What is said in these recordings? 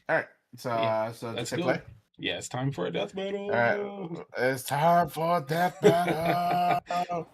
All right. So, Yeah, so just let's hit go. play. Yeah, it's time for a death All right. battle. It's time for death battle.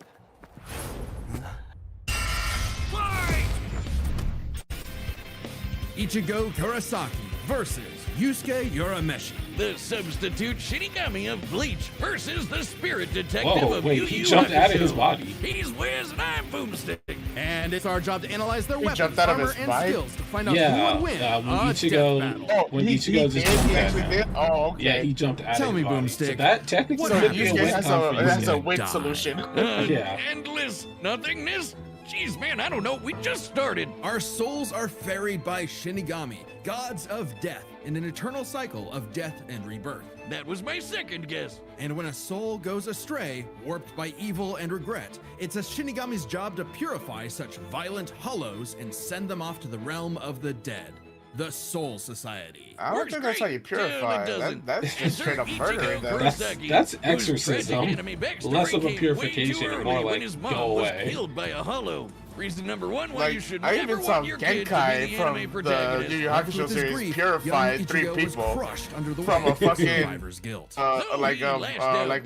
Ichigo Kurosaki versus Yusuke Urameshi. The substitute Shinigami of Bleach versus the spirit detective Whoa, of wait, Yu he Yu jumped out of his Hakusho. body. He's Wiz and I'm Boomstick. And it's our job to analyze their He weapons, jumped out of armor, his and body? skills to find out who Yeah, would win when a Ichigo, death battle. Oh, when he Ichigo just did? jumped He at actually him. did? Oh, okay. Yeah, he jumped out Tell of me, his body. So Boomstick, that technically what So could be a happened? Yusuke win has con for a has a Yusuke. win Die. solution. Yeah. Endless nothingness? Jeez, man, I don't know. We just started. Our souls are ferried by Shinigami, gods of death, in an eternal cycle of death and rebirth. That was my second guess. And when a soul goes astray, warped by evil and regret, it's a Shinigami's job to purify such violent hollows and send them off to the realm of the dead, the Soul Society. I don't Works think that's how great you till it purify. doesn't. That's just straight up murdering them. That's exorcism. Less of a purification and more like his go mom was away. killed by a hollow. Reason number one why Like, you should I never even saw want your kid to be Genkai the from anime the protagonist. Yu Yu Left Hakusho with his series grief, purified young 3 Ichigo was people crushed under the from a weight of fucking survivor's guilt. like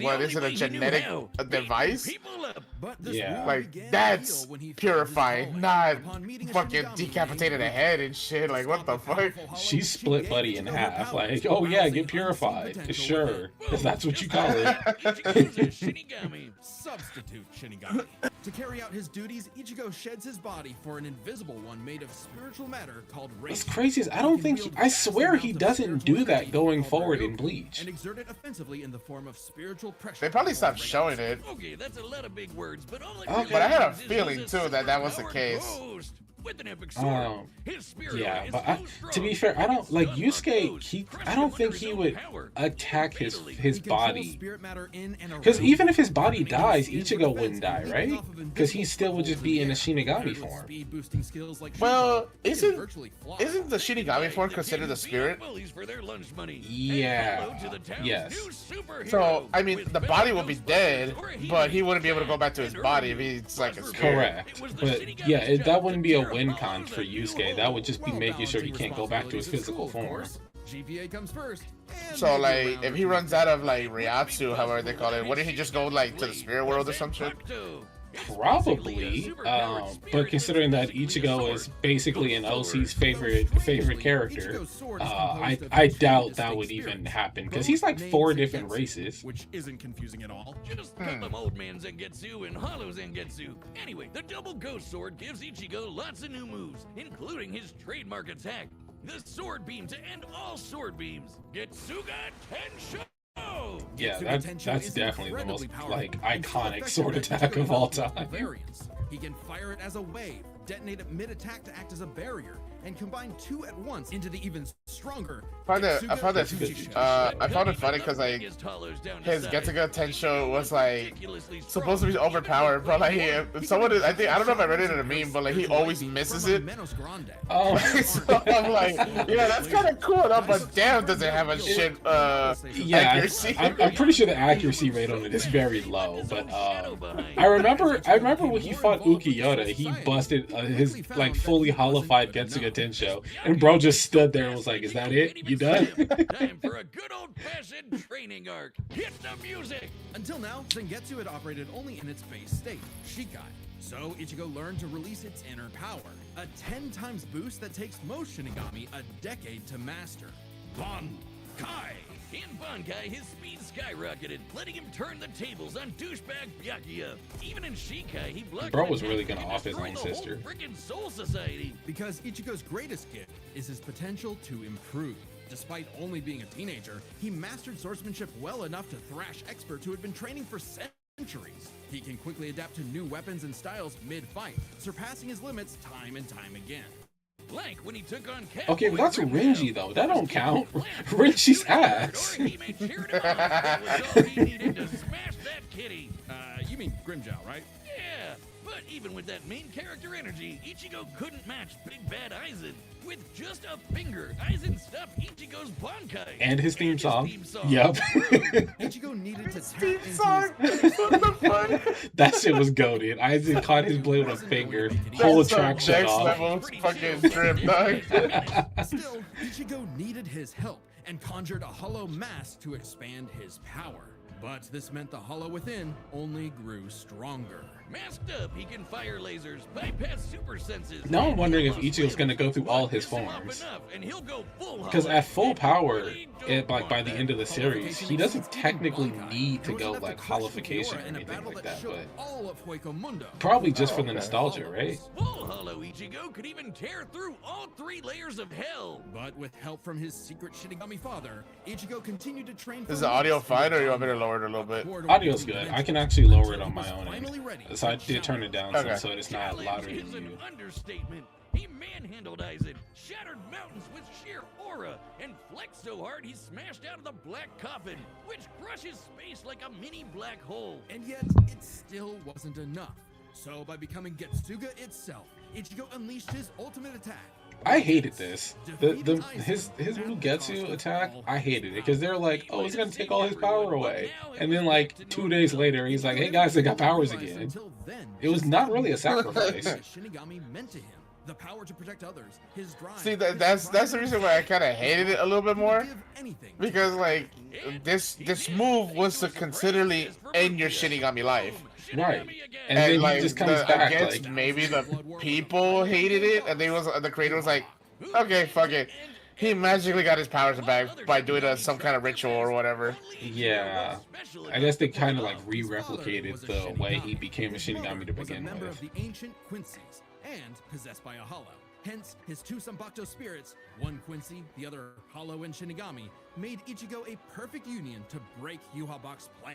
what is it, a genetic device? But this Yeah. war Like began that's real when he found his purifying, calling. not Upon meeting a fucking Shinigami, decapitated a head and shit. Like what the fuck? She split Buddy in half. Like, oh yeah, get purified. Sure, if that's what you call it. Shinigami. Substitute Shinigami. To carry out his duties, Ichigo sheds his body for an invisible one made of spiritual matter called What's Rage. crazy is I don't think I swear he doesn't do that going forward in Bleach. And exert it offensively in the form of spiritual pressure. They probably stopped showing it. Okay, that's a lot of big words, but all it Okay. really But I had a means is feeling, he's too, that was the superpowered case. ghost with an epic sword. Um, His spirit Yeah, is but so to be strong, fair, I don't like unlock Yusuke. those, He, crush I him don't under think his he own would power. attack his Fatally. He his controls body. spirit matter in and Because around even him, if his body eliminating dies, his Ichigo defense wouldn't die, and right? leaping off of Because he invisible still would poles just in be the in a air. Shinigami Paired with form. speed-boosting skills like Well, Shinigami, he isn't- can virtually fly. Isn't the Shinigami form The considered a kids spirit? beat bullies for their lunch money. And Yeah, hello to the town's yes. new superhero So I mean, with the better body will be Ghostbusters dead, or a but he healing wouldn't be able to go back to his and body if earlier, he's like a Buster spirit. Correct. It was the But Shinigami's yeah, job that wouldn't be a to win tear con apart for the new Yusuke. That would just be While making sure he balancing can't go back to his responsibilities at physical school, of form. course. GPA comes first. and So maybe a like, round if or he two runs out of like Ryatsu, however they call it, wouldn't he just go like to the spirit world or some shit? Probably, but considering that Ichigo is basically an OC's favorite character, I doubt that would even happen because he's like 4 different races. which isn't confusing at all. Just call them Old Man Zangetsu and Hollow Zangetsu. Anyway, the double ghost sword gives Ichigo lots of new moves, including his trademark attack, the sword beam to end all sword beams, Getsuga Tensho! Yeah, Getsuga that's Tensho is definitely the most incredibly powerful like and so iconic effective sword that attack Ichigo of all developed time. variants. He can fire it as a wave, detonate it mid-attack to act as a barrier, and combine 2 at once into the even stronger. I Getsuga found it Tensho. I found it funny because like his Getsuga Tensho was like supposed to be overpowered, but like someone I don't know if I read it in a meme, but like he always misses it. Menos Grande. Oh, So I'm like, yeah, that's kind of cool enough, but damn, does it have a shit yeah, accuracy? I'm pretty sure the accuracy rate on it is very low. But I remember when he fought Ukiyoda, he busted his like fully hollified Getsuga Tensho, and bro just stood there and was like, "Is that it? You done?" Time for a good old-fashioned training arc. Hit the music! Until now, Zangetsu had operated only in its base state, Shikai. So Ichigo learned to release its inner power, a 10 times boost that takes most Shinigami a decade to master. Bankai! In Bankai, his speed skyrocketed, letting him turn the tables on douchebag Byakuya. Even in Shikai, he blocked Bro an was really attack gonna and off his destroyed own the whole sister. frickin' Soul Society. Because Ichigo's greatest gift is his potential to improve. Despite only being a teenager, he mastered swordsmanship well enough to thrash experts who had been training for centuries. He can quickly adapt to new weapons and styles mid-fight, surpassing his limits time and time again. Like when he took on Catboy Okay, but that's Grimlow. Renji though. That don't count. Renji's ass. He made cheered him on. That was all he needed to smash that kitty. You mean Grimjow, right? Yeah, But even with that main character energy, Ichigo couldn't match Big Bad Aizen. With just a finger, Aizen stopped Ichigo's Bankai. And his theme song. Yep. Yep. Ichigo needed to tap Theme into song. his What the fuck? That shit was goated. Aizen caught his blade with a finger. Whole That's some track shut next off. level fucking drip, dog. Still, Ichigo needed his help and conjured a hollow mask to expand his power. But this meant the hollow within only grew stronger. Masked up, he can fire lasers, bypass super senses. Now I'm wondering if and Ichigo's gonna go through all his piss him off forms. enough, and he'll go full Because hollow. at full power, Really don't like by want the that. end of the series, he doesn't technically need to go like hollification or anything like that, but all of Hueco probably just for the Okay. nostalgia, right? Full hollow Ichigo could even tear through all 3 layers of hell. But with help from his secret Shinigami father, Ichigo continued to train. Is the audio fine, or you want me to lower it a little bit? Audio's good. I can actually lower it on my own end. So I did turn it down Okay. so it's not louder Challenge is than an you. understatement. He manhandled Aizen, shattered mountains with sheer aura, and flexed so hard he smashed out of the black coffin, which crushes space like a mini black hole. And yet, it still wasn't enough. So by becoming Getsuga itself, Ichigo unleashed his ultimate attack. I hated this. His Mugetsu attack, I hated it because they're like, oh, he's gonna take all his power away, and then like 2 days later, he's like, hey guys, I got powers again. Until then, It was not really a sacrifice. what Shinigami meant to him. The power to protect others, his drive. See, that's the reason why I kind of hated it a little bit more. Give anything to Because like this move was to considerably end your Shinigami life. Right. And then like he just comes back against like, maybe the people hated it, and the creator was like, okay, fuck it. He magically got his powers back by doing some kind of ritual or whatever. yeah. I guess they kind of like re-replicated the way he became a Shinigami to was a begin member with. of the ancient Quincy's and possessed by a hollow. Hence, his 2 Sanbakuto spirits, one Quincy, the other Hollow and Shinigami, made Ichigo a perfect union to break Yuhabak's plan.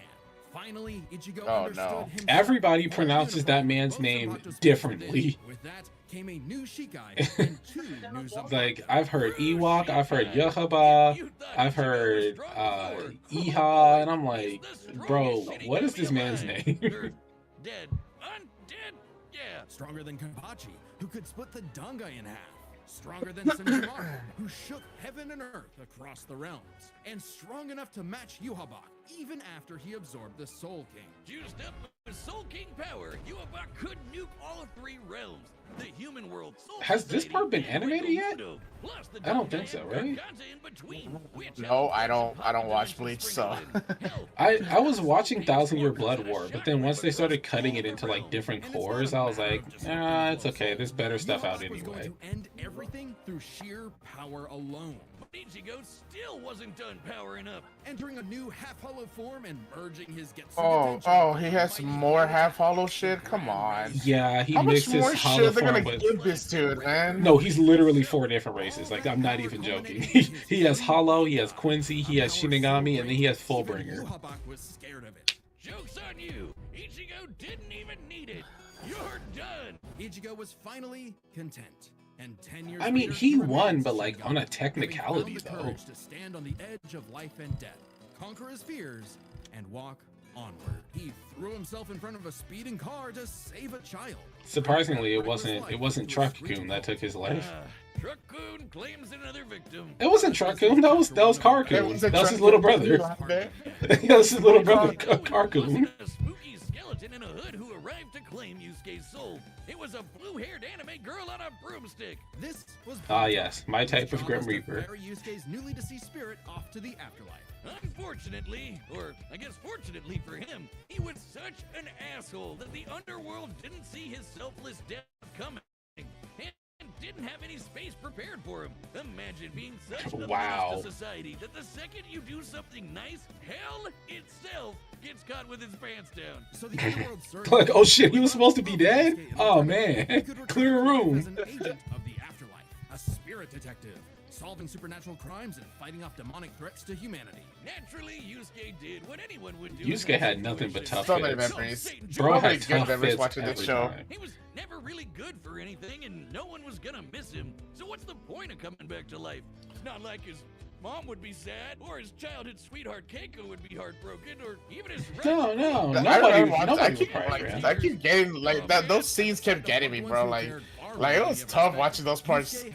Finally, Ichigo Oh, understood no. himself. Everybody One pronounces that universe, man's both name Sanbakuto spirits differently. within. With that came a new Shikai and 2 new Zanbakuto. Like, I've heard Ewok, I've heard Yahaba, I've heard Iha, and I'm like, bro, what is this man's name? Dead. Undead? Yeah. Stronger than Kabachi, who could split the Dangai in half. Stronger than Senjimaru, who shook heaven and earth across the realms. And strong enough to match Yuhabak, even after he absorbed the Soul King. Juiced up with Soul King power, Yuhabak could nuke all 3 realms. The human world, Soul Has this Society, part been and animated yet? Mundo, plus the I don't think so, Dangai right? and Garganta in between, which No, I don't helped watch dimensions Bleach, so. sprinkle in. Hell, I was watching Thousand Year Blood War, but then once they started cutting it into like different cores, I was like, it's okay. There's better stuff out Yuhabak was going anyway. to end everything through sheer power alone. but Ichigo still wasn't done powering up. Entering a new half-hollow form and merging his Getsuga Oh, Tensho he has some more half hollow shit. Come on. Yeah, he How much mixed his more hollow shit they're form gonna with. give this to it, man? No, he's literally 4 different races. Like, I'm not even joking. He has Hollow, he has Quincy, he has Shinigami, and then he has Fullbringer. Yuhabak was scared of it. Joke's on you. Ichigo didn't even need it. You're done. Ichigo was finally content. And 10 years I mean, later, he won, remains but like on a Shinigami, technicality having found the though. courage to stand on the edge of life and death, conquer his fears, and walk onward. He threw himself in front of a speeding car to save a child. Surprisingly, it wasn't Truck-kun that took his life. Truck-kun claims another victim. It wasn't Truck-kun, that was Car-kun. That was his little brother. That was his little brother, Car-kun. Wasn't a spooky skeleton in a hood who arrived to claim Yusuke's soul. It was a blue-haired anime girl on a broomstick. This was Ah yes, my type of Job Grim was to Reaper. ferry Yusuke's newly deceased spirit off to the afterlife. Unfortunately, or I guess fortunately for him, he was such an asshole that the underworld didn't see his selfless death coming and didn't have any space prepared for him. Imagine being such a Wow. menace to society that the second you do something nice, hell itself gets caught with its pants down. So the underworld searched Like, oh shit, he was supposed to be Yusuke dead? and Oh Yusuke man, could return clear to life room. as an agent of the afterlife, a spirit detective, solving supernatural crimes and fighting off demonic threats to humanity. Naturally, Yusuke did what anyone would do. Yusuke in that had nothing but situation. tough So many hits. memories. Bro So had many good tough memories fits watching this every show. time. He was never really good for anything, and no one was gonna miss him. So what's the point of coming back to life? Not like his mom would be sad, or his childhood sweetheart Keiko would be heartbroken, or even his No, I keep getting like that. Those scenes kept getting me, bro. Like it was tough watching those parts.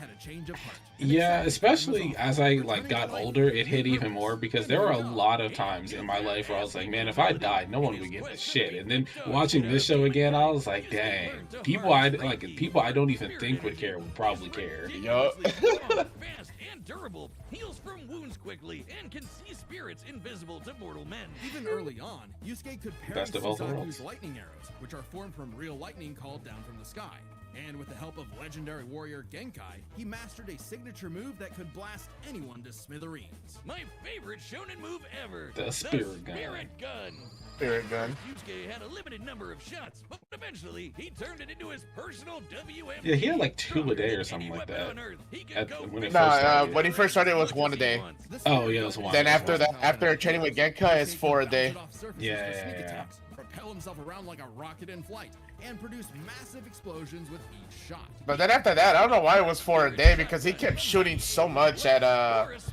Yeah, especially as I like got older, it hit even more because there were a lot of times in my life where I was like, man, if I died, no one would give a shit. And then watching this show again, I was like, dang, people I don't even think would care would probably care. Yup. Fast and durable, heals from wounds quickly, and can see spirits invisible to mortal men. Even early on, Yusuke could parry Best of both Suzaku's worlds. lightning arrows, which are formed from real lightning called down from the sky. And with the help of legendary warrior Genkai, he mastered a signature move that could blast anyone to smithereens. My favorite shonen move ever, The Spirit Gun. Spirit Gun. Spirit gun. Yusuke had a limited number of shots, but eventually he turned it into his personal WM. Yeah, he had like 2 a day or something like that. When it first Nah, started. when he first started, it was 1 a day. Oh yeah, it was one. Then after that, after training with Genkai, it's 4 a day. Yeah. Propel himself around like a rocket in flight and produce massive explosions with each shot. But then after that, I don't know why it was 4 a day because he kept shooting so much at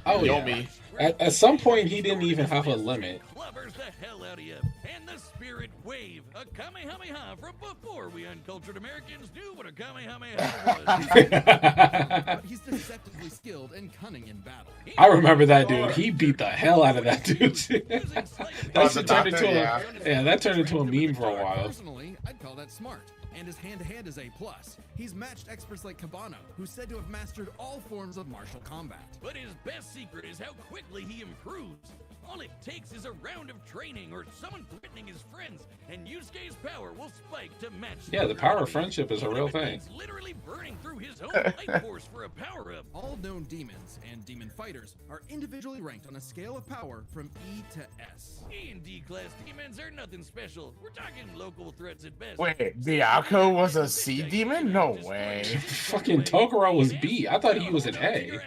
Yomi. At some point, he didn't even have a limit. Clovers the hell out of you. And the Spirit Wave, a Kamehameha from before we uncultured Americans knew what a Kamehameha was. But he's deceptively skilled and cunning in battle. I remember that dude. He beat the hell out of that dude. Oh, the doctor, that turned into a meme for a while. Personally, I'd call that smart. And his hand-to-hand is A+. He's matched experts like Cabano, who's said to have mastered all forms of martial combat. But his best secret is how quickly he improves. All it takes is a round of training or someone threatening his friends, and Yusuke's power will spike to match. Yeah, the power of friendship is a real thing. He's literally burning through his own life force for a power-up. All known demons and demon fighters are individually ranked on a scale of power from E to S. E and D class demons are nothing special. We're talking local threats at best. Wait, Byakuya was a sea demon? No way. Fucking Tokoro was B. I thought he was an A.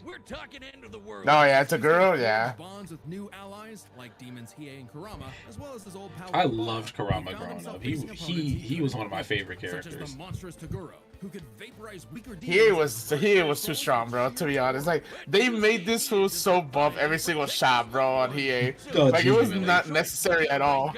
We're talking end of the world. No, yeah, Toguro, yeah. Bonds with new allies like demons Hiei and Kurama, as well as his old pal. I loved Kurama growing up. He was one of my favorite Such as characters. the monstrous Toguro, who could vaporize weaker He demons. was too strong, bro. To be honest, like they made this fool so buff every single shot, bro. On Hiei, like it was not necessary at all.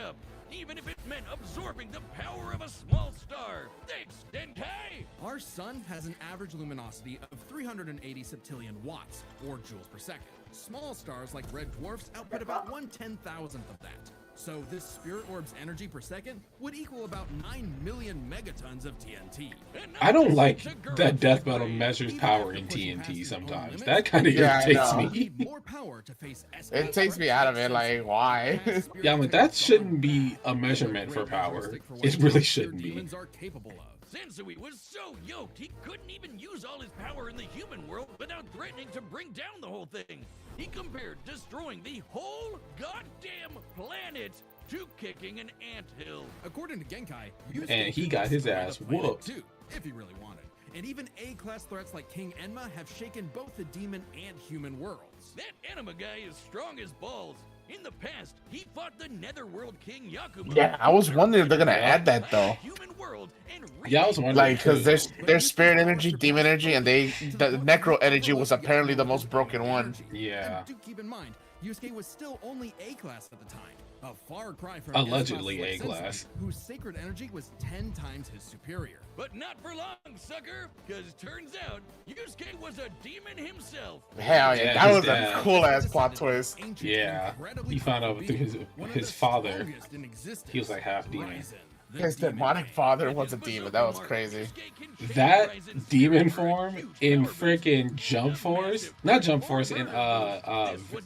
Even if it meant absorbing the power of a small star. Thanks, Denkai. Our sun has an average luminosity of 380 septillion watts, or joules per second. Small stars like red dwarfs output about 1/10,000th of that. So this spirit orb's energy per second would equal about 9 million megatons of TNT. I don't like that Death Metal measures power in TNT sometimes. That kind of irritates me. Need more power to face It takes me out of it. Like, why? Yeah, but that shouldn't be a measurement for power. It really shouldn't be. Demons are capable of. Sensui was so yoked he couldn't even use all his power in the human world without threatening to bring down the whole thing. He compared destroying the whole goddamn planet to kicking an anthill. According to Genkai, And he got his ass whooped. too, if he really wanted. And even A-class threats like King Enma have shaken both the demon and human worlds. That anima guy is strong as balls. In the past, he fought the Netherworld King Yakumo. Yeah, I was wondering if they're gonna add that though. Human world and Yeah, I was wondering. Like, cause there's spirit energy, demon energy, and the necro energy was apparently the most broken one. Yeah. And do keep in mind, Yusuke was still only A-class at the time. A far cry from Allegedly S-class like A-class. Sensui, whose sacred energy was 10 times his superior. But not for long, sucker, because turns out Yusuke was a demon himself. Hell yeah, Yeah, that his was dad. a cool ass plot twist. Ancient Yeah. and incredibly He found out powerful through being, one of his the father. strongest in existence, He was like half demon. Ryzen, the His demon demonic king. father was a demon. That was crazy. That demon form in freaking Jump Force, not Jump Force, in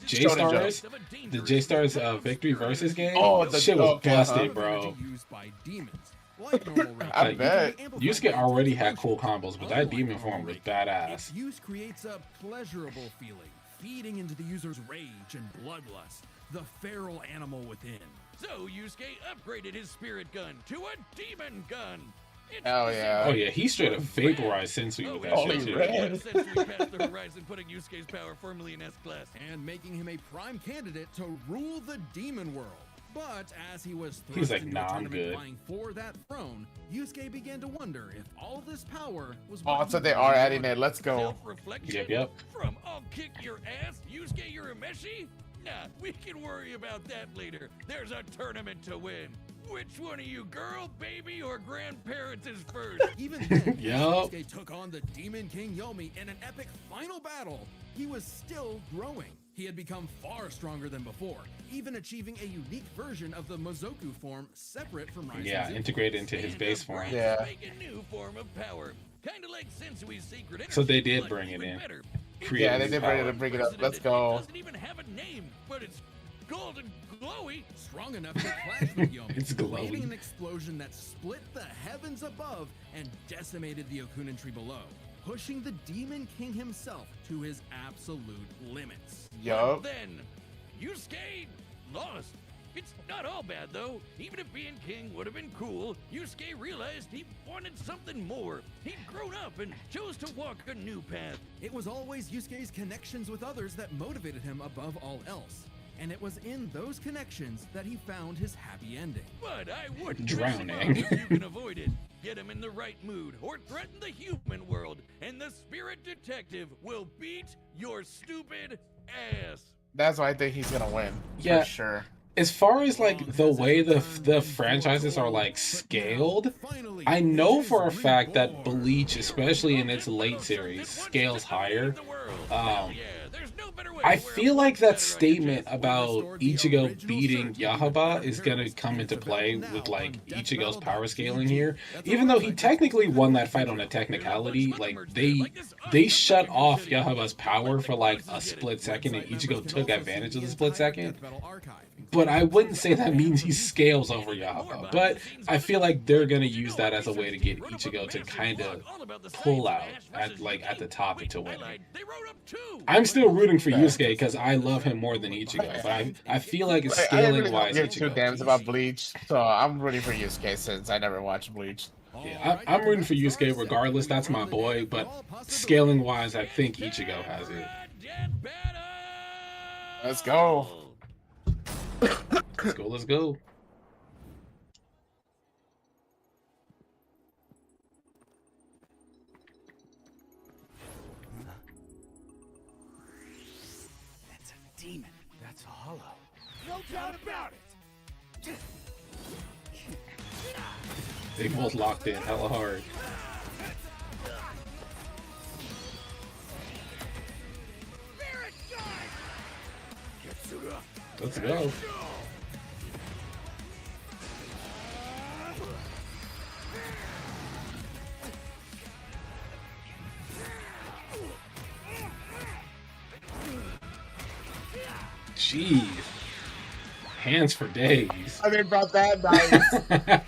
J Stars, the J Stars Victory Versus game. Oh, the the- shit was okay, busted, huh? bro. Used by demons. Like normal I races, bet. Yusuke already had cool combos, but that demon form was badass. Its use creates a pleasurable feeling, feeding into the user's rage and bloodlust, the feral animal within. So Yusuke upgraded his spirit gun to a demon gun. It's Hell the yeah. Oh yeah, he straight up vaporized Sensui with that Holy shit too. red. Sensui passed the horizon, putting Yusuke's power firmly in S-class. And making him a prime candidate to rule the demon world. But as he was He's thrust like, into nah, a I'm tournament good. vying for that throne, Yusuke began to wonder if all this power was Oh, what so he they really are adding wanted. it. Let's go. Self-reflection? Yep. From I'll kick your ass, Yusuke Urameshi? Nah, we can worry about that later. There's a tournament to win. Which one of you, girl, baby, or grandparents is first? Even then, Yup. Yusuke took on the Demon King Yomi in an epic final battle. He was still growing. He had become far stronger than before, even achieving a unique version of the Mozoku form separate from Raisen's. Yeah, integrated into his base form. Yeah. Make a new form of power. Kinda like Sensui's secret energy, So they did but bring it even in. better. Create Yeah, a they new did bring power. it, bring it up. Let's It go. doesn't even have a name, but it's golden glowy. Strong enough to clash with Yomi, It's glowing. creating an explosion that split the heavens above and decimated the Okunin tree below, pushing the Demon King himself to his absolute limits. Yup. Then, Yusuke lost. It's not all bad though. Even if being king would have been cool, Yusuke realized he wanted something more. He'd grown up and chose to walk a new path. It was always Yusuke's connections with others that motivated him above all else. And it was in those connections that he found his happy ending. But I wouldn't Drowning. piss him off if you can avoid it. Get him in the right mood or threaten the human world, and the spirit detective will beat your stupid ass. That's why I think he's gonna win. Yeah. For sure. As far as like the way the franchises are like scaled, I know for a fact that Bleach, especially in its late series, scales higher. I feel like that statement about Ichigo beating Yahaba is gonna come into play with like Ichigo's power scaling here. Even though he technically won that fight on a technicality, like they shut off Yahaba's power for like a split second, and Ichigo took advantage of the split second. But I wouldn't say that means he scales over Yahaba. But I feel like they're gonna use that as a way to get Ichigo to kind of pull out at the top into winning. I'm still rooting for Yusuke because I love him more than Ichigo, but I feel like it's I really scaling don't wise. give two Ichigo. damns about Bleach, so I'm rooting for Yusuke since I never watched Bleach. Yeah, I'm rooting for Yusuke regardless. That's my boy, but scaling wise, I think Ichigo has it. Let's go. Let's go. Let's go. That's a demon. That's a hollow. No doubt about it. They both locked in hella hard. Let's go. Jeez. Hands for days. I mean, about that nice.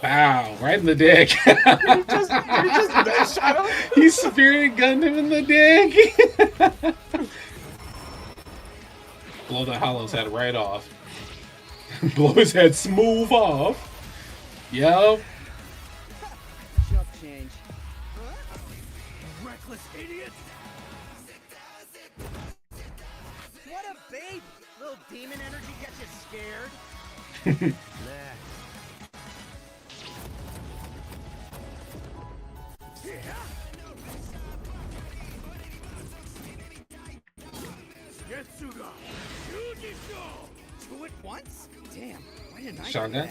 Wow, right in the dick. He just shot him. He spirit gunned him in the dick. Blow the hollow's head right off. Blow his head smooth off. Yup. Chump change. Reckless idiot. What a baby. Little demon energy gets you scared. Getsuga! Two at once? Damn, why didn't I do Shotgun?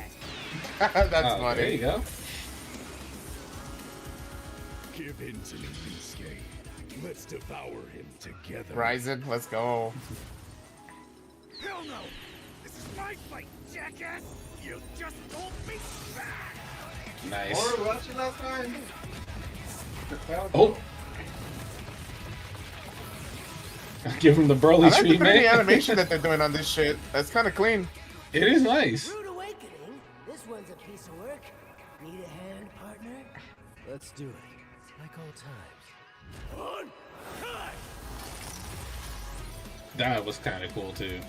that? That's Oh, funny. there you go. Give in to me, Yusuke. Let's devour him together. Ryzen, let's go. Hell no! This is my fight, jackass! You just won't be back! Nice. watching last time. Oh. Give him the Broly I like the treatment. 3D animation that they're doing on this shit. That's kind of clean. It is nice. Rude awakening. This one's a piece of work. Need a hand, partner? Let's do it. Like old times. That was kind of cool too.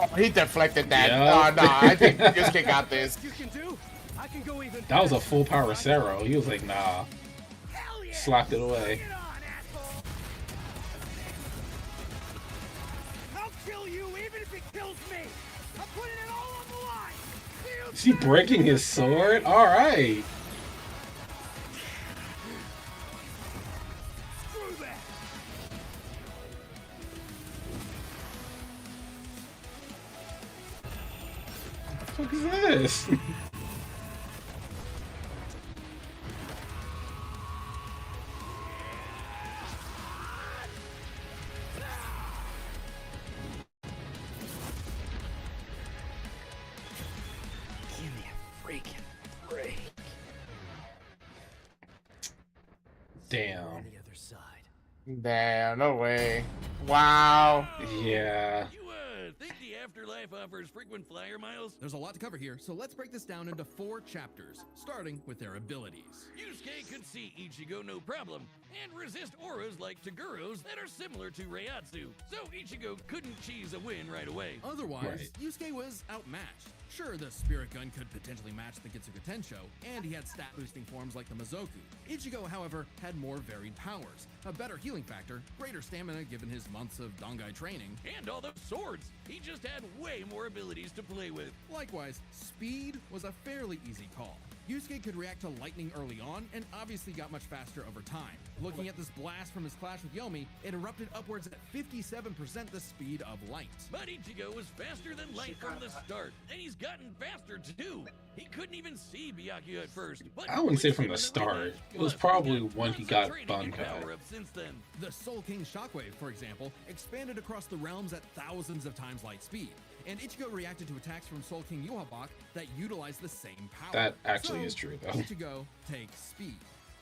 Oh, he deflected that. Yeah. Oh, no, I think Yusuke got this. You can do? I can go even That was a full power Sero. He was like, nah. Hell yeah! Slapped it away. Get on kills me. I'm putting it all on the line. Is he breaking his sword? All right. Screw that. What the fuck is this? Give me a freaking break. Damn. On the other side. Damn, no way. Wow. Yeah. You think the afterlife offers frequent flyer miles? There's a lot to cover here, so let's break this down into 4 chapters, starting with their abilities. Yusuke could see Ichigo no problem, and resist auras like Taguro's that are similar to Reiatsu, so Ichigo couldn't cheese a win right away. Otherwise, Yusuke was outmatched. Sure, the Spirit Gun could potentially match the Getsuga Tensho, and he had stat-boosting forms like the Mizoku. Ichigo, however, had more varied powers, a better healing factor, greater stamina given his months of Dongai training, And all those swords, he just had way more abilities to play with. likewise, speed was a fairly easy call. Yusuke could react to lightning early on, and obviously got much faster over time. Looking at this blast from his clash with Yomi, it erupted upwards at 57% the speed of light. But Ichigo was faster than light from the start, and he's gotten faster too. He couldn't even see Byakuya at first. But I wouldn't say from the start. It was probably when he got Bunkai. Since then. The Soul King Shockwave, for example, expanded across the realms at thousands of times light speed, and Ichigo reacted to attacks from Soul King Yuhabak that utilized the same power. That actually is true, though. Ichigo takes speed.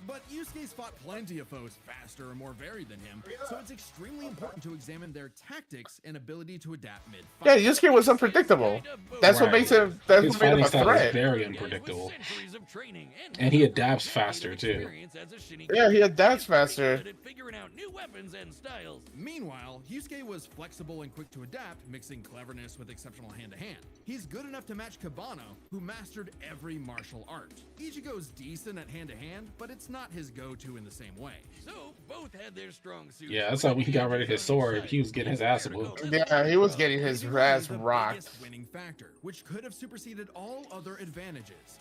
But Yusuke's fought plenty of foes faster and more varied than him, so it's extremely important to examine their tactics and ability to adapt mid-fight. Yeah, Yusuke was unpredictable. That's what Right. makes him. That's His what made him fighting a style is threat. very With unpredictable. centuries of training And he adapts faster, too. experience as a Shinigami, Yeah, he adapts he's pretty faster. good at figuring out new weapons and styles. Meanwhile, Yusuke was flexible and quick to adapt, mixing cleverness with exceptional hand-to-hand. He's good enough to match Kabano, who mastered every martial art. Ichigo's decent at hand-to-hand, but it's not his go-to in the same way. So both had their strong suits. Yeah, that's why when he got rid of his sword, he was getting his ass whooped. Yeah, he was getting his Ichigo ass had the rocked. biggest winning factor, which could have superseded all other advantages: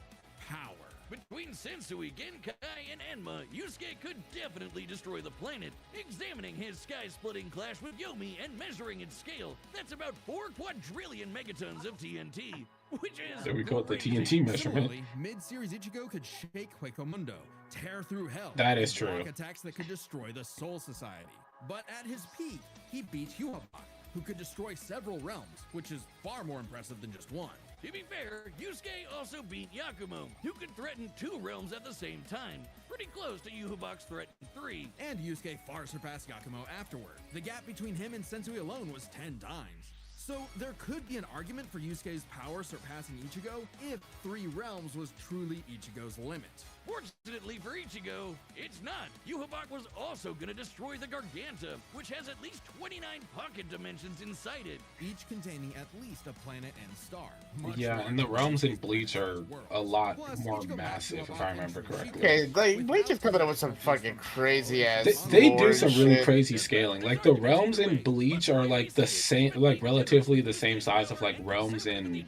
power. Between Sensui, Genkai, and Enma, Yusuke could definitely destroy the planet. Examining his sky-splitting clash with Yomi and measuring its scale, that's about 4 quadrillion megatons of TNT, which is So we call it the crazy. TNT measurement. Similarly, mid-series Ichigo could shake Huecomundo, tear through hell, That is and true. block attacks that could destroy the Soul Society. But at his peak, he beat Yuhabak, who could destroy several realms, which is far more impressive than just one. To be fair, Yusuke also beat Yakumo, who could threaten 2 realms at the same time, pretty close to Yuhabak's threat in 3. And Yusuke far surpassed Yakumo afterward. The gap between him and Sensui alone was 10 times. So there could be an argument for Yusuke's power surpassing Ichigo if 3 realms was truly Ichigo's limit. Fortunately for Ichigo, it's not. Yuhabak was also gonna destroy the Garganta, which has at least 29 pocket dimensions inside it. Each containing at least a planet and star. much Yeah, larger and the than realms in Ichigo's Bleach are world. a lot Plus, more Ichigo massive, if Yuhabak I remember and correctly. Okay, like Bleach is coming up with some fucking crazy ass. They do lore some and really shit. crazy scaling. Like the realms in Bleach are like the same, like relatively the same size of like realms in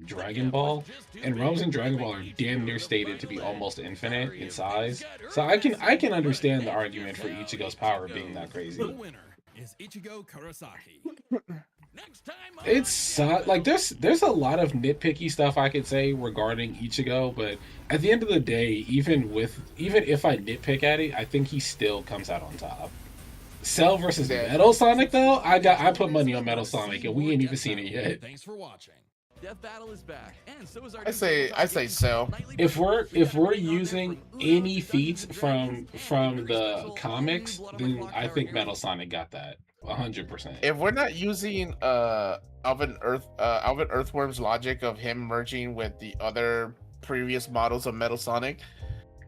Dragon Ball, and realms in Dragon Ball are damn near stated to be almost infinite in size. So I can understand the argument for Ichigo's power being that The crazy. winner is Ichigo Kurosaki. Next time on It's like there's a lot of nitpicky stuff I could say regarding Ichigo, but at the end of the day, even if I nitpick at it, I think he still comes out on top. Cell versus Yeah. Metal Sonic though, I put money on Metal Sonic, and we ain't even seen it yet. Thanks for watching. Death Battle is back, and so is our I say Cell. If we're using any feats from the comics, then I think Metal Sonic got that 100%. If we're not using Alvin Earthworm's logic of him merging with the other previous models of Metal Sonic,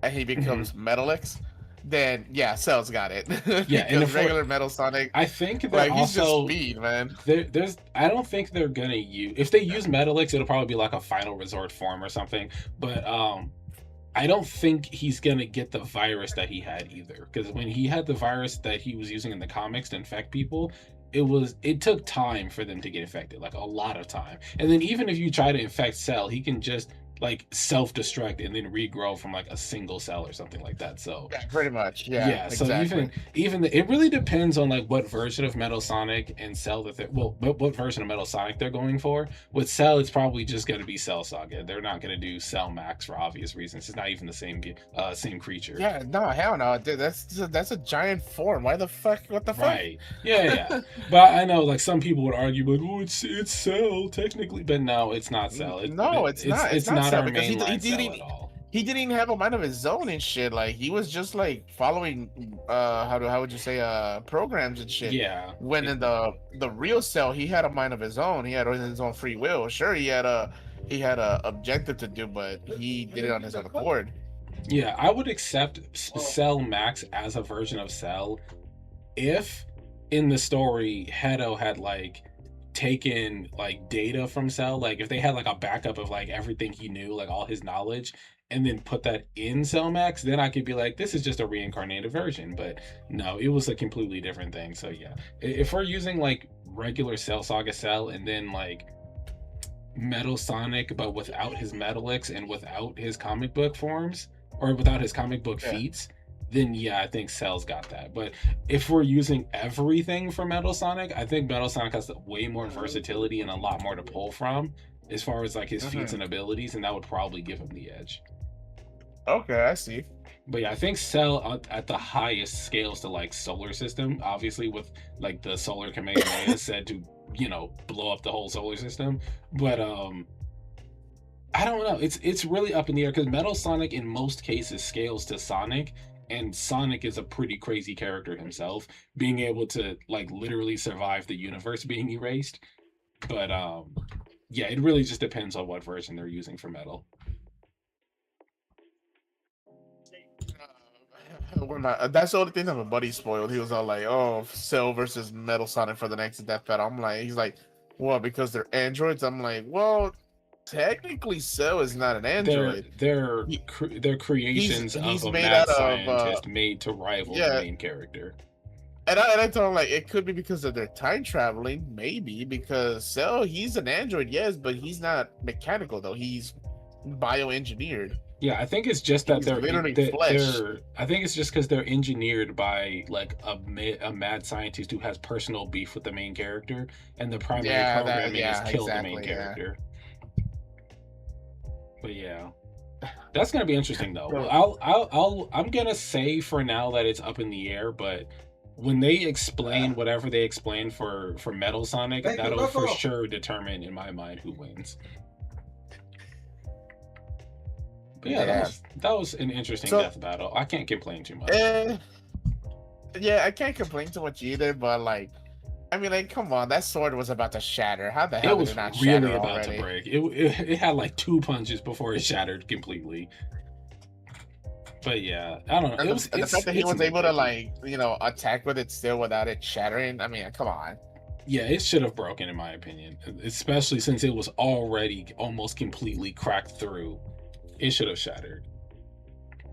and he becomes Metalix, then yeah, Cell's got it. Yeah, and because if regular Metal Sonic, I think they're like he's also just speed, man. I don't think they're gonna use, if they use Metalix, it'll probably be like a final resort form or something. But I don't think he's gonna get the virus that he had either, because when he had the virus that he was using in the comics to infect people, it took time for them to get infected, like a lot of time. And then even if you try to infect Cell, he can just like self-destruct and then regrow from like a single cell or something like that. So Yeah, pretty much. Yeah, yeah, so exactly. it really depends on like what version of Metal Sonic and Cell that they're what version of Metal Sonic they're going for. With Cell, it's probably just going to be Cell Saga. They're not going to do Cell Max for obvious reasons. It's not even the same creature. Yeah, no, hell no, dude. That's a giant form. Why the fuck? What the fuck? Right. Yeah. But I know like some people would argue like, oh, it's Cell technically, but no, it's not Cell. No, it's not. It's not not Cell our because mainline Cell at all. he didn't even have a mind of his own and shit. Like he was just like following how would you say programs and shit. Yeah. When in the real Cell, he had a mind of his own. He had his own free will. Sure, he had a objective to do, but he did it on his own accord. Yeah, I would accept Cell Max as a version of Cell if in the story Hedo had like taken like data from Cell, like if they had like a backup of like everything he knew, like all his knowledge, and then put that in Cell Max, then I could be like, this is just a reincarnated version. But no, it was a completely different thing. So yeah, if we're using like regular Cell Saga Cell and then like Metal Sonic, but without his Metalix and without his comic book forms or without his comic book feats, then yeah, I think Cell's got that. But if we're using everything for Metal Sonic, I think Metal Sonic has way more versatility and a lot more to pull from as far as like his feats and abilities, and that would probably give him the edge. Okay, I see. But yeah, I think Cell at the highest scales to like solar system, obviously with like the solar Kamehameha said to, you know, blow up the whole solar system. But I don't know. It's really up in the air because Metal Sonic in most cases scales to Sonic, and Sonic is a pretty crazy character himself, being able to like literally survive the universe being erased. But yeah, it really just depends on what version they're using for Metal. That's the only thing that my buddy spoiled. He was all like, "Oh, Cell versus Metal Sonic for the next Death Battle." I'm like, he's like, "Well, because they're androids." I'm like, "Well, technically, Cell is not an android. They're creations he's of a made mad out of scientist made to rival the yeah." main character. And I told him like it could be because of their time traveling, maybe because Cell he's an android, yes, but he's not mechanical though. He's bioengineered. Yeah, I think it's just that He's literally flesh. I think it's just because they're engineered by like a mad scientist who has personal beef with the main character, and the primary programming is kill the main character. But yeah, that's gonna be interesting though. I'm gonna say for now that it's up in the air, but when they explain whatever they explain for Metal Sonic, that'll for sure determine in my mind who wins. But yeah, that was an interesting death battle. I can't complain too much. Yeah, I can't complain too much either, but like, I mean, like, come on, that sword was about to shatter. How the hell did it not shatter really about already? to break? It had like 2 punches before it shattered completely. But yeah, I don't know. The fact that he was able to like, you know, attack with it still without it shattering. I mean, come on. Yeah, it should have broken in my opinion, especially since it was already almost completely cracked through. It should have shattered.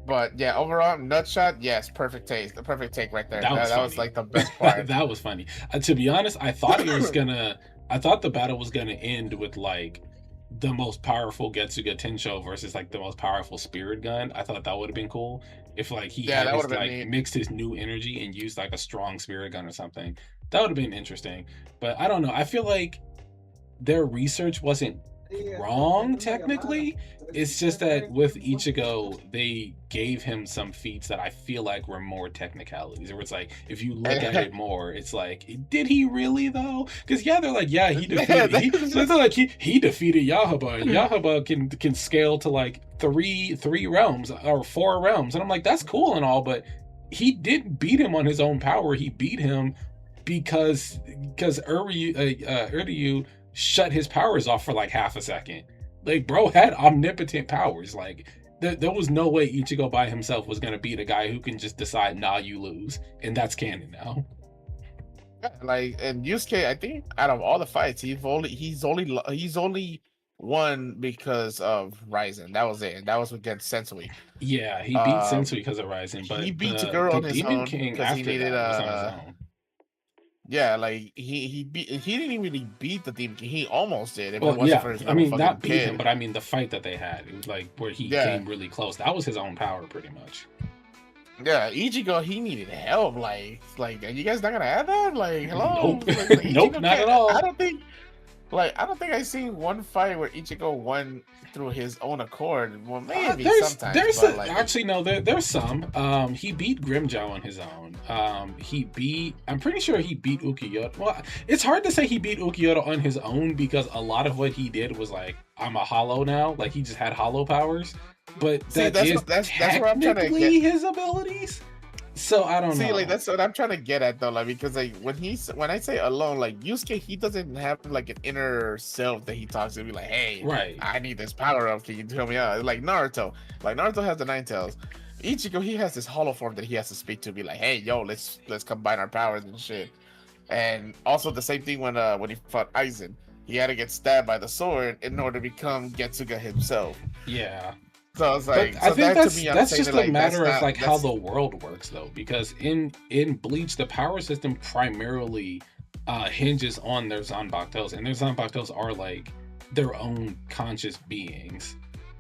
But yeah, overall, nutshot, yes, perfect taste. The perfect take right there. That was like the best part. That was funny. To be honest, I thought the battle was gonna end with like the most powerful Getsuga Tensho versus like the most powerful Spirit Gun. I thought that would have been cool if like he had his, like mixed his new energy and used like a strong Spirit Gun or something. That would have been interesting. But I don't know. I feel like their research wasn't wrong technically. It's just that with Ichigo they gave him some feats that I feel like were more technicalities, or it's like if you look at it more, it's like, did he really though? Because yeah, they're like, yeah, he defeated he defeated Yahaba, and Yahaba can scale to like three realms or 4 realms, and I'm like, that's cool and all, but he didn't beat him on his own power. He beat him because Uryu shut his powers off for like half a second. Like, bro had omnipotent powers. Like, there was no way Ichigo by himself was gonna beat a guy who can just decide, nah, you lose, and that's canon now. Like, and Yusuke, I think out of all the fights, he's only won because of Ryzen. That was it. And that was against Sensui. Yeah, he beat Sensui because of Ryzen, but he beat the girl on his Demon own King because he after needed that was on his own. Yeah, like he didn't really beat the Demon King. He almost did if it Well, wasn't yeah, for his I little mean, fucking not beat him, kid. but I mean the fight that they had. It was like where he Yeah, came really close. That was his own power, pretty much. yeah. Ichigo, he needed help. Like, are you guys not gonna add that? Like, hello, Nope, like, nope, Ichigo not at can't. all. I don't think I seen one fight where Ichigo won through his own accord. Well, maybe There's sometimes, there's but a, like, actually no there's some. He beat Grimjow on his own. I'm pretty sure he beat Ukiyoto. Well, it's hard to say he beat Ukiyoto on his own because a lot of what he did was like, I'm a hollow now. Like he just had hollow powers. But see, that's where I'm trying to technically get. his abilities. So I don't See, know. like that's what I'm trying to get at though, like because like when I say alone, like Yusuke, he doesn't have like an inner self that he talks to be like, hey, Right. I need this power up. Can you tell me out? Like Naruto has the nine tails. Ichigo, he has this hollow form that he has to speak to, be like, hey, yo, let's combine our powers and shit. And also the same thing when he fought Aizen, he had to get stabbed by the sword in order to become Getsuga himself. Yeah. So I was But like, I so think that to me, I'm that's saying just that, a like, matter of not- like how that's- the world works though, because in Bleach the power system primarily hinges on their Zanbakutos, and their Zanbakutos are like their own conscious beings.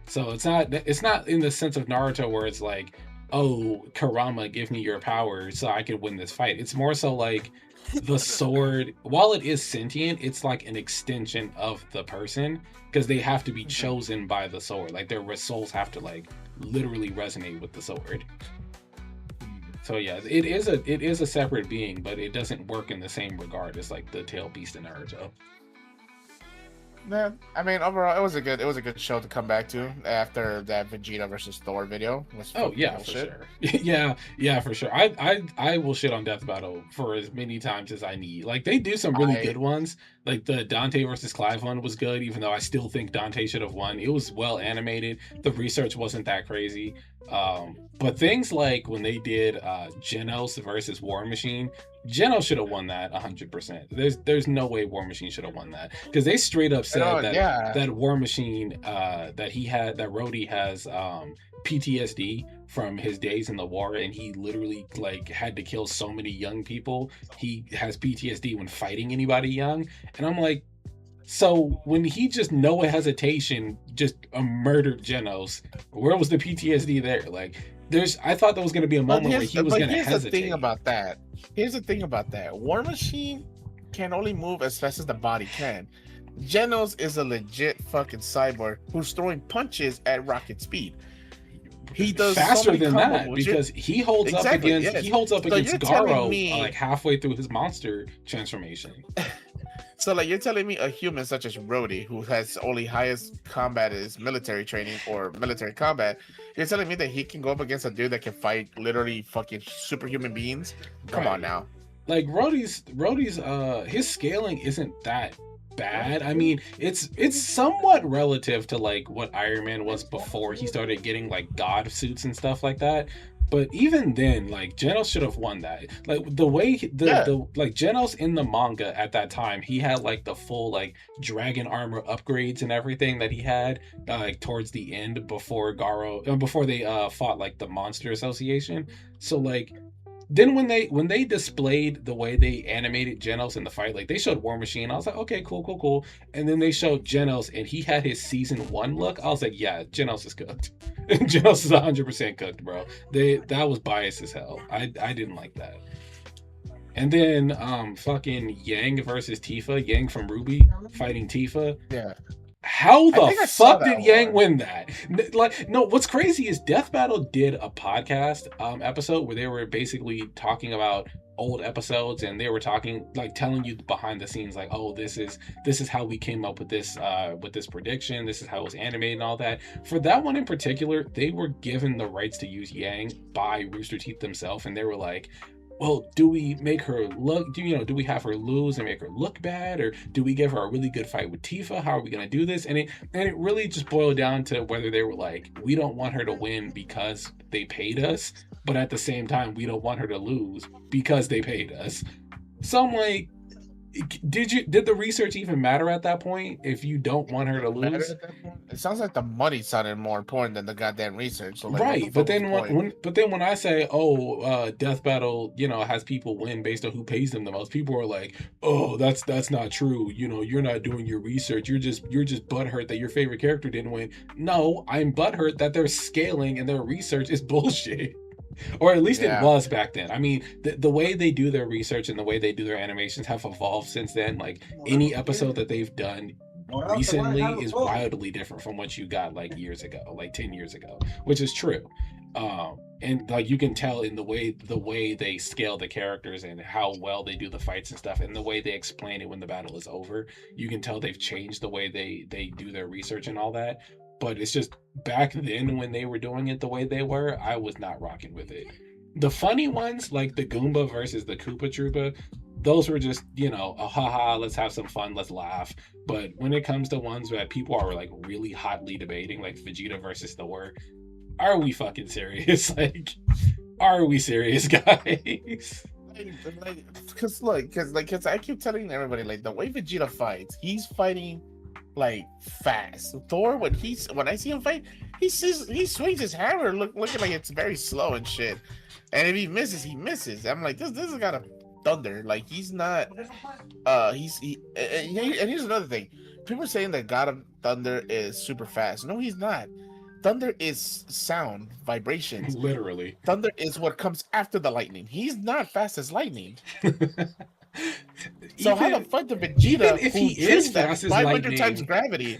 So it's not in the sense of Naruto where it's like, oh, Kurama, give me your power so I can win this fight. It's more so like the sword, while it is sentient, it's like an extension of the person because they have to be chosen by the sword. Like their souls have to like literally resonate with the sword. So yeah, it is a separate being, but it doesn't work in the same regard as like the tail beast in Naruto. Yeah, I mean, overall, it was a good show to come back to after that Vegeta versus Thor video. Was Oh fucking yeah, for bullshit. sure. Yeah, for sure. I will shit on Death Battle for as many times as I need. Like they do some really good ones. Like the Dante versus Clive one was good, even though I still think Dante should have won. It was well animated. The research wasn't that crazy. But things like when they did Genos versus War Machine, Genos should have won that 100%. There's no way War Machine should have won that because they straight up said that War Machine that Rhodey has PTSD from his days in the war, and he literally like had to kill so many young people. He has PTSD when fighting anybody young, and I'm like, so when he just no hesitation just murdered Genos, where was the PTSD there? Like, I thought there was going to be a moment where he was going to hesitate. Here's the thing about that. War Machine can only move as fast as the body can. Genos is a legit fucking cyborg who's throwing punches at rocket speed. He does faster than combo that moves. because he holds up against Garo like halfway through his monster transformation. So like you're telling me a human such as Rhodey, who has only highest combat is military training or military combat, you're telling me that he can go up against a dude that can fight literally fucking superhuman beings? Come on now. Like Rhodey's his scaling isn't that bad. I mean, it's somewhat relative to like what Iron Man was before he started getting like god suits and stuff like that. But even then, like Genos should have won that. Like the way the like Genos in the manga at that time, he had like the full like dragon armor upgrades and everything that he had like towards the end before before they fought like the Monster Association. So like then when they displayed the way they animated Genos in the fight, like they showed War Machine, I was like, okay, cool. And then they showed Genos and he had his season 1 look. I was like, yeah, Genos is cooked. Genos is 100% cooked, bro. That was biased as hell. I didn't like that. And then fucking Yang versus Tifa, Yang from Ruby fighting Tifa. Yeah. How the fuck did Yang win that? Like, no, what's crazy is Death Battle did a podcast episode where they were basically talking about old episodes, and they were talking like telling you behind the scenes like, oh, this is how we came up with this prediction, this is how it was animated and all that. For that one in particular, they were given the rights to use Yang by Rooster Teeth themselves, and they were like, well, do we make her look, do we have her lose and make her look bad, or do we give her a really good fight with Tifa? How are we going to do this? And it really just boiled down to whether they were like, we don't want her to win because they paid us, but at the same time, we don't want her to lose because they paid us. So I'm like, Did the research even matter at that point if you don't want her to Matter lose? at that point? It sounds like the money sounded more important than the goddamn research. So like, what the Right, but fuck was the then point? when I say, oh, Death Battle, has people win based on who pays them the most, people are like, oh, that's not true. You're not doing your research. You're just butthurt that your favorite character didn't win. No, I'm butthurt that their scaling and their research is bullshit. Or at least it Yeah. was back then. I mean, the way they do their research and the way they do their animations have evolved since then. Like any episode that they've done recently is wildly different from what you got like years ago, like 10 years ago, which is true. And like you can tell in the way they scale the characters and how well they do the fights and stuff, and the way they explain it when the battle is over, you can tell they've changed the way they do their research and all that. But it's just back then when they were doing it the way they were, I was not rocking with it. The funny ones, like the Goomba versus the Koopa Troopa, those were just, a haha, let's have some fun, let's laugh. But when it comes to ones that people are like really hotly debating, like Vegeta versus Thor, are we fucking serious? Like, are we serious, guys? Because I keep telling everybody, like, the way Vegeta fights, he's fighting like fast. Thor, when I see him fight, he swings his hammer looking like it's very slow and shit. And if he misses, he misses. I'm like, this is gotta thunder. Like, he's not. And here's another thing. People are saying that God of Thunder is super fast. No, he's not. Thunder is sound, vibrations. Literally. Thunder is what comes after the lightning. He's not fast as lightning. So how the fuck did Vegeta, even if he is fast as 500 lightning, times gravity,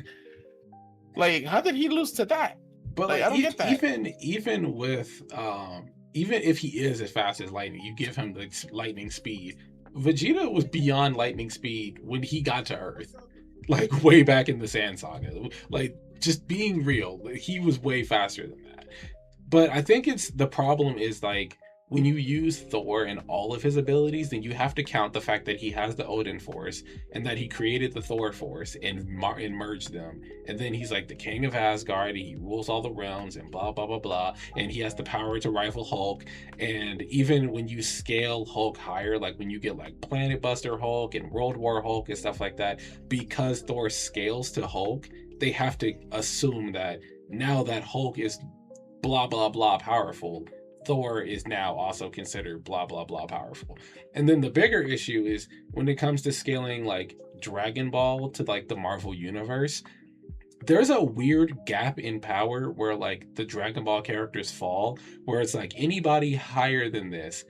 like, how did he lose to that? But like, I don't get that. Even with even if he is as fast as lightning, you give him the lightning speed. Vegeta was beyond lightning speed when he got to Earth, like way back in the Sand Saga. Like, just being real, he was way faster than that. But I think the problem is, like, when you use Thor and all of his abilities, then you have to count the fact that he has the Odin Force and that he created the Thor Force and merged them. And then he's like the king of Asgard, and he rules all the realms and blah, blah, blah, blah. And he has the power to rival Hulk. And even when you scale Hulk higher, like when you get like Planet Buster Hulk and World War Hulk and stuff like that, because Thor scales to Hulk, they have to assume that now that Hulk is blah, blah, blah powerful, Thor is now also considered blah, blah, blah powerful. And then the bigger issue is when it comes to scaling like Dragon Ball to like the Marvel Universe, there's a weird gap in power where like the Dragon Ball characters fall, where it's like anybody higher than this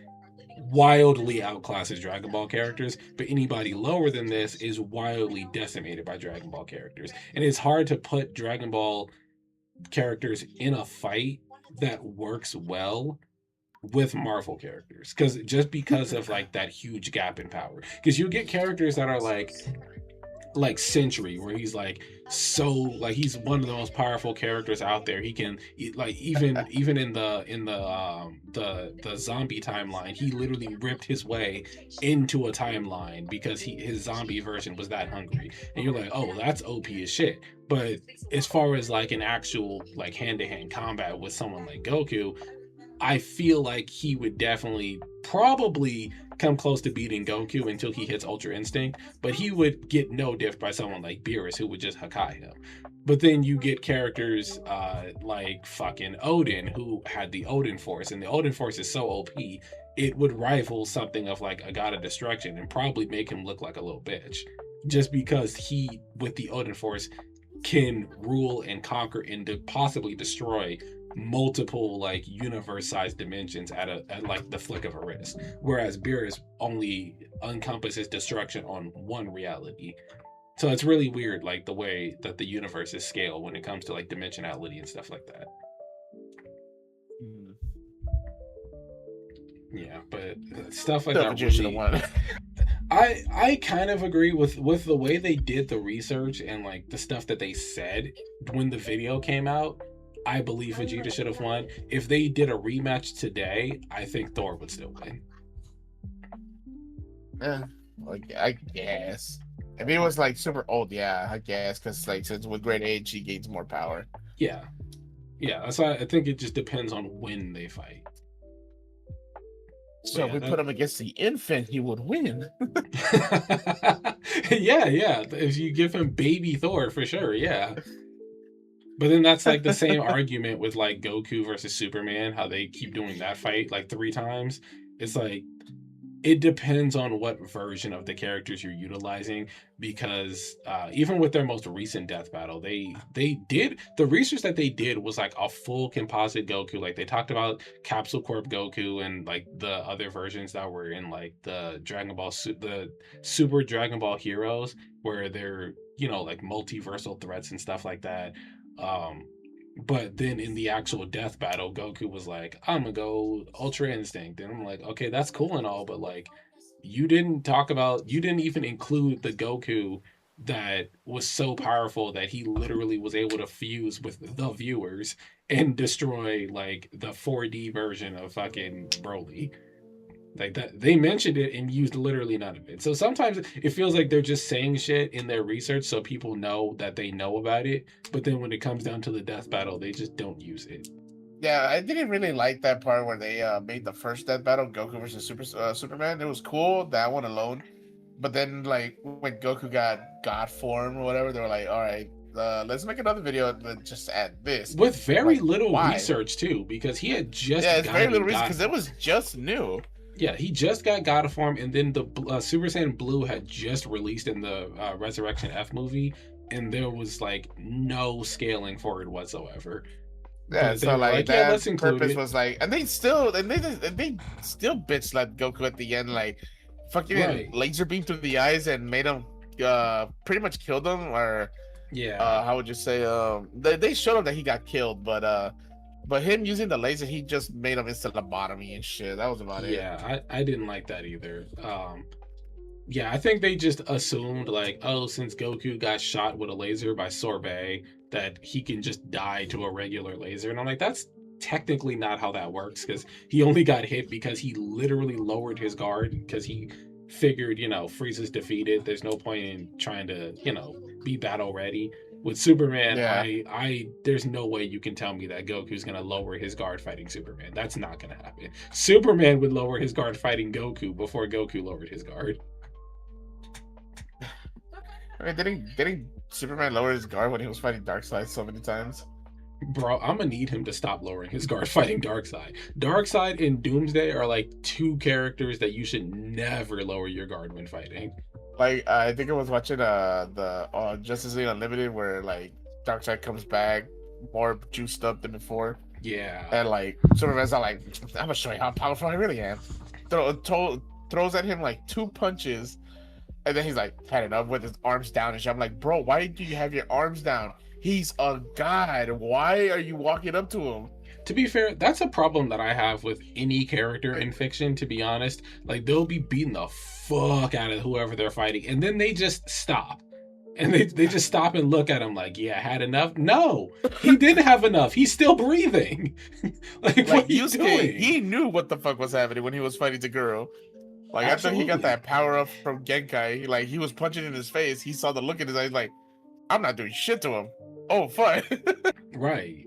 wildly outclasses Dragon Ball characters, but anybody lower than this is wildly decimated by Dragon Ball characters. And it's hard to put Dragon Ball characters in a fight that works well with Marvel characters, because of like that huge gap in power. Because you get characters that are like Sentry, where he's like so like he's one of the most powerful characters out there. He can like even in the zombie timeline, he literally ripped his way into a timeline because his zombie version was that hungry. And you're like, oh, that's OP as shit. But as far as like an actual like hand-to-hand combat with someone like Goku, I feel like he would definitely probably come close to beating Goku until he hits Ultra Instinct, but he would get no diff by someone like Beerus, who would just Hakai him. But then you get characters like fucking Odin, who had the Odin Force, and the Odin Force is so OP, it would rival something of like a God of Destruction and probably make him look like a little bitch, just because he, with the Odin Force, can rule and conquer and possibly destroy multiple like universe-sized dimensions at like the flick of a wrist, whereas Beerus only encompasses destruction on one reality. So it's really weird, like the way that the universe is scaled when it comes to like dimensionality and stuff like that. Yeah, but stuff like that really, I kind of agree with the way they did the research and like the stuff that they said when the video came out. I believe Vegeta should have won. If they did a rematch today, I think Thor would still win. Like, I guess. If he was like super old, yeah, I guess, because like since with great age he gains more power. Yeah, that's why I think it just depends on when they fight. So if we put him against the infant, he would win. Yeah. If you give him baby Thor, for sure, yeah. But then that's like the same argument with like Goku versus Superman, how they keep doing that fight like 3 times. It's like, it depends on what version of the characters you're utilizing, because even with their most recent death battle, they did the research that they did was like a full composite Goku. Like they talked about Capsule Corp Goku and like the other versions that were in like the the Super Dragon Ball Heroes, where they're, you know, like multiversal threats and stuff like that. But then in the actual death battle, Goku was like, I'm gonna go Ultra Instinct. And I'm like, okay, that's cool and all, but like, you didn't even include the Goku that was so powerful that he literally was able to fuse with the viewers and destroy like the 4D version of fucking Broly. Like that, they mentioned it and used literally none of it. So sometimes it feels like they're just saying shit in their research so people know that they know about it. But then when it comes down to the death battle, they just don't use it. Yeah, I didn't really like that part where they made the first death battle, Goku versus Superman. It was cool, that one alone. But then, like, when Goku got God form or whatever, they were like, all right, let's make another video and just add this. With very like, little why? Research, too, because he had just it's very little research, because it was just new. Yeah, he just got God form, and then the Super Saiyan Blue had just released in the Resurrection F movie, and there was like no scaling for it whatsoever. Yeah, but so like that yeah, let's include purpose it. was like, and they still bitch slapped Goku at the end, like fucking laser beam through the eyes and made him pretty much killed him, or how would you say, they showed him that he got killed, but him using the laser, he just made him instant lobotomy and shit. That was about it. Yeah, I didn't like that either. Yeah, I think they just assumed like, oh, since Goku got shot with a laser by Sorbet, that he can just die to a regular laser. And I'm like, that's technically not how that works, because he only got hit because he literally lowered his guard, because he figured, you know, Frieza's defeated. There's no point in trying to, you know, be battle ready. With Superman, I there's no way you can tell me that Goku's gonna lower his guard fighting Superman. That's not gonna happen. Superman would lower his guard fighting Goku before Goku lowered his guard. I mean, didn't Superman lower his guard when he was fighting Darkseid so many times? Bro, I'm gonna need him to stop lowering his guard fighting Darkseid. Darkseid and Doomsday are like 2 characters that you should never lower your guard when fighting. Like, I think I was watching the Justice League Unlimited, where like Darkseid comes back more juiced up than before. Yeah. And like Superman's not like, I'm gonna show you how powerful I really am. Throws at him like 2 punches, and then he's like heading up with his arms down and shit. I'm like, bro, why do you have your arms down? He's a god. Why are you walking up to him? To be fair, that's a problem that I have with any character in fiction, to be honest. Like, they'll be beating the fuck out of whoever they're fighting, and then they just stop. And they just stop and look at him like, yeah, had enough? No, he didn't have enough. He's still breathing. Like what are you doing? He knew what the fuck was happening when he was fighting the girl. Like, Absolutely. after he got that power up from Genkai, like, he was punching in his face. He saw the look in his eyes like, I'm not doing shit to him. Oh, fuck. Right.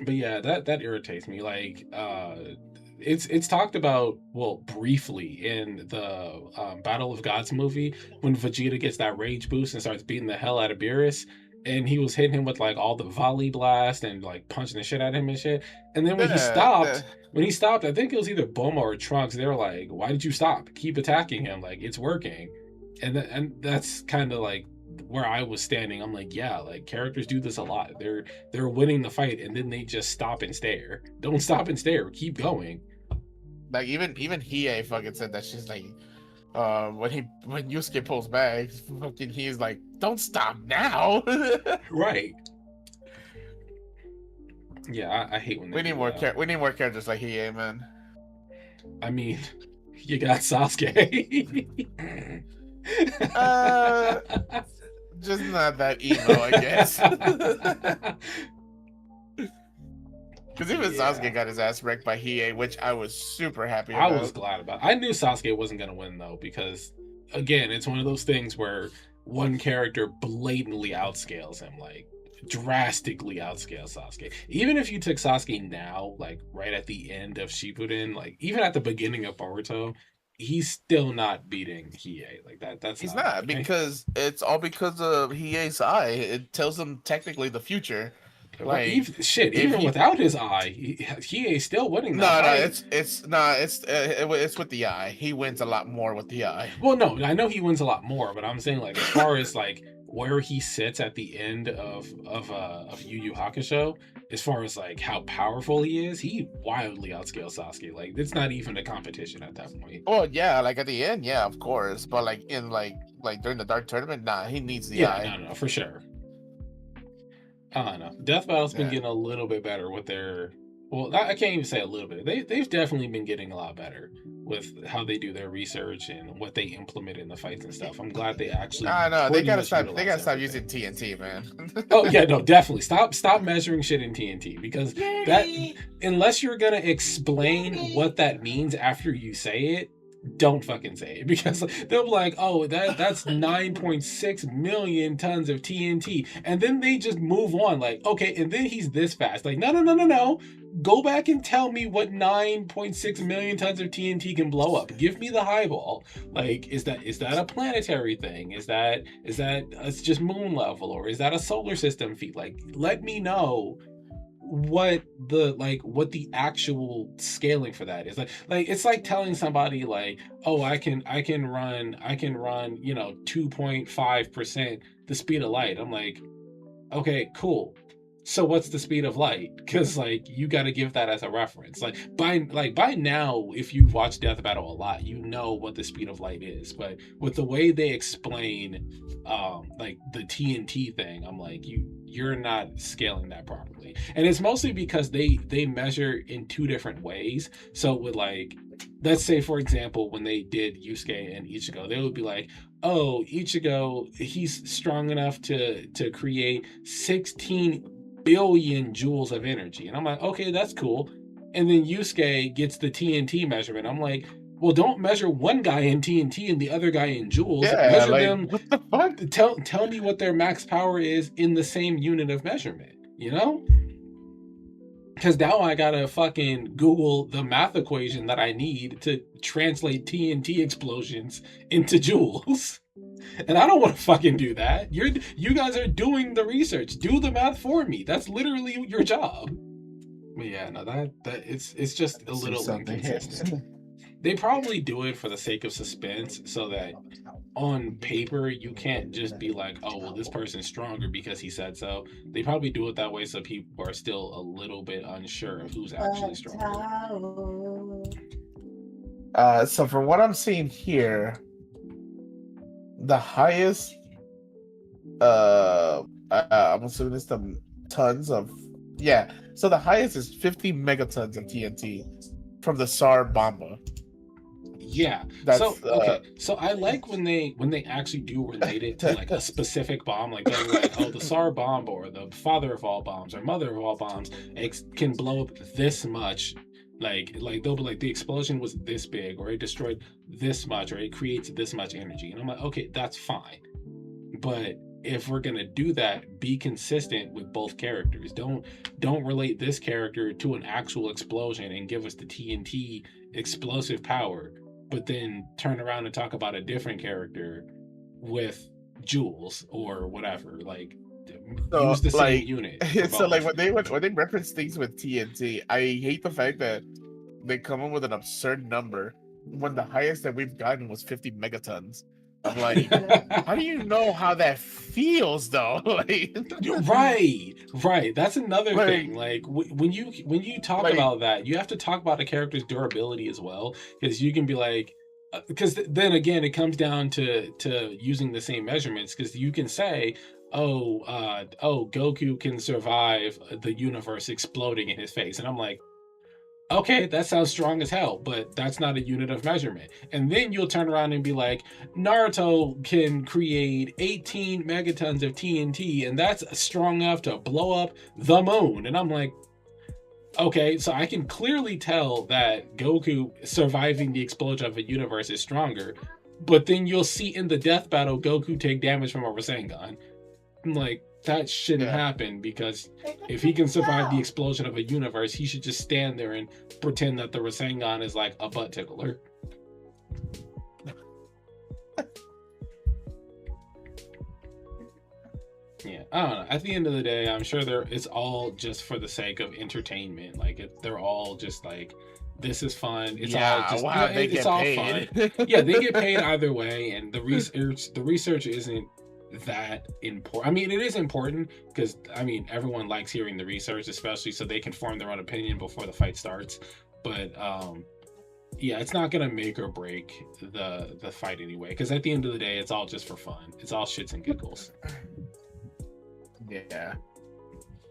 But yeah, that irritates me. Like, it's talked about, well, briefly in the Battle of Gods movie, when Vegeta gets that rage boost and starts beating the hell out of Beerus, and he was hitting him with like all the volley blast and like punching the shit out of him and shit. And then when he stopped, I think it was either Bulma or Trunks, they were like, why did you stop? Keep attacking him, like it's working. And that's kind of like where I was standing. I'm like, yeah, like characters do this a lot. They're winning the fight and then they just stop and stare. Don't stop and stare. Keep going. Like even Hiei fucking said that. She's like, when Yusuke pulls back, fucking he's like, don't stop now. Right. Yeah, I hate when we need more characters like Hiei, man. I mean, you got Sasuke. Just not that emo, I guess. Because even Sasuke got his ass wrecked by Hiei, which I was super happy about. I was glad about. I knew Sasuke wasn't going to win, though, because, again, it's one of those things where one character blatantly outscales him. Like, drastically outscale Sasuke. Even if you took Sasuke now, like right at the end of Shippuden, like even at the beginning of Boruto, he's still not beating Hiei. Like that's He's not not, happening. because it's all because of Hiei's eye. It tells him technically the future. But Like, even shit, if even he without his eye, Hiei's still winning that no, fight. it's with the eye. He wins a lot more with the eye. Well, no, I know he wins a lot more, but I'm saying like as far as like where he sits at the end of Yu Yu Hakusho, as far as like how powerful he is, he wildly outscales Sasuke. Like it's not even a competition at that point. Oh yeah, like at the end, yeah, of course. But like in like during the dark tournament, nah, he needs the Yeah, eye. no, for sure. I don't know. Death Battle's been Yeah. getting a little bit better with their. Well, I can't even say a little bit. They've definitely been getting a lot better with how they do their research and what they implement in the fights and stuff. I'm glad they actually. I know they pretty gotta much stop. They utilize gotta stop everything. using TNT, man. Oh yeah, no, definitely stop measuring shit in TNT, because that, unless you're gonna explain what that means after you say it, don't fucking say it, because they'll be like, oh, that's 9.6 million tons of TNT, and then they just move on like, okay, and then he's this fast. Like, no, go back and tell me what 9.6 million tons of TNT can blow up. Give me the highball. Like, is that a planetary thing? Is that it's just moon level, or is that a solar system feat? Like, let me know what the actual scaling for that is. Like it's like telling somebody like, oh, I can run 2.5% the speed of light. I'm like, okay, cool, so what's the speed of light? Because like you got to give that as a reference. Like by now, if you've watched Death Battle a lot, you know what the speed of light is. But with the way they explain like the TNT thing, I'm like, you're not scaling that properly. And it's mostly because they measure in two different ways. So with like, let's say for example, when they did Yusuke and Ichigo, they would be like, oh, Ichigo, he's strong enough to create 16 billion joules of energy. And I'm like, okay, that's cool. And then Yusuke gets the TNT measurement. I'm like, well, don't measure one guy in TNT and the other guy in joules. Yeah, Measure like, them. what the fuck? Tell me what their max power is in the same unit of measurement, you know? Because now I gotta fucking Google the math equation that I need to translate TNT explosions into joules. And I don't want to fucking do that. You guys are doing the research. Do the math for me. That's literally your job. But yeah, no, that it's just a little inconsistent. They probably do it for the sake of suspense, so that on paper you can't just be like, oh, well, this person's stronger because he said so. They probably do it that way so people are still a little bit unsure of who's actually stronger. So from what I'm seeing here, the highest, I'm assuming it's the tons of, yeah. So the highest is 50 megatons of TNT from the SAR Bomba. Yeah. That's, so okay. So I like when they actually do relate it to like a specific bomb, like they're like, oh, the SAR bomb or the father of all bombs or mother of all bombs can blow up this much. Like they'll be like, the explosion was this big, or it destroyed this much, or it creates this much energy. And I'm like, okay, that's fine. But if we're gonna do that, be consistent with both characters. Don't relate this character to an actual explosion and give us the TNT explosive power, but then turn around and talk about a different character with joules or whatever. Like, use the same unit. So like when they reference things with TNT, I hate the fact that they come up with an absurd number when the highest that we've gotten was 50 megatons. I'm like, how do you know how that feels though? Like, right. That's another thing. Like when you talk about that, you have to talk about a character's durability as well, because you can be like, because then again, it comes down to using the same measurements, because you can say, oh, Goku can survive the universe exploding in his face, and I'm like, okay, that sounds strong as hell, but that's not a unit of measurement. And then you'll turn around and be like, Naruto can create 18 megatons of TNT, and that's strong enough to blow up the moon. And I'm like, okay, so I can clearly tell that Goku surviving the explosion of a universe is stronger, but then you'll see in the death battle Goku take damage from a Rasengan. I'm like, that shouldn't happen, because if he can survive the explosion of a universe, he should just stand there and pretend that the Rasengan is like a butt tickler. Yeah, I don't know. At the end of the day, I'm sure it's all just for the sake of entertainment. Like they're all just like, this is fun. It's all just it's all fun. Yeah, they get paid either way, and the research isn't that important. I mean, it is important because everyone likes hearing the research, especially so they can form their own opinion before the fight starts. But yeah, it's not gonna make or break the fight anyway, because at the end of the day, it's all just for fun. It's all shits and giggles. Yeah.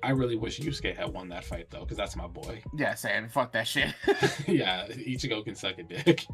I really wish Yusuke had won that fight though, because that's my boy. Yeah, Sam, fuck that shit. Yeah, Ichigo can suck a dick.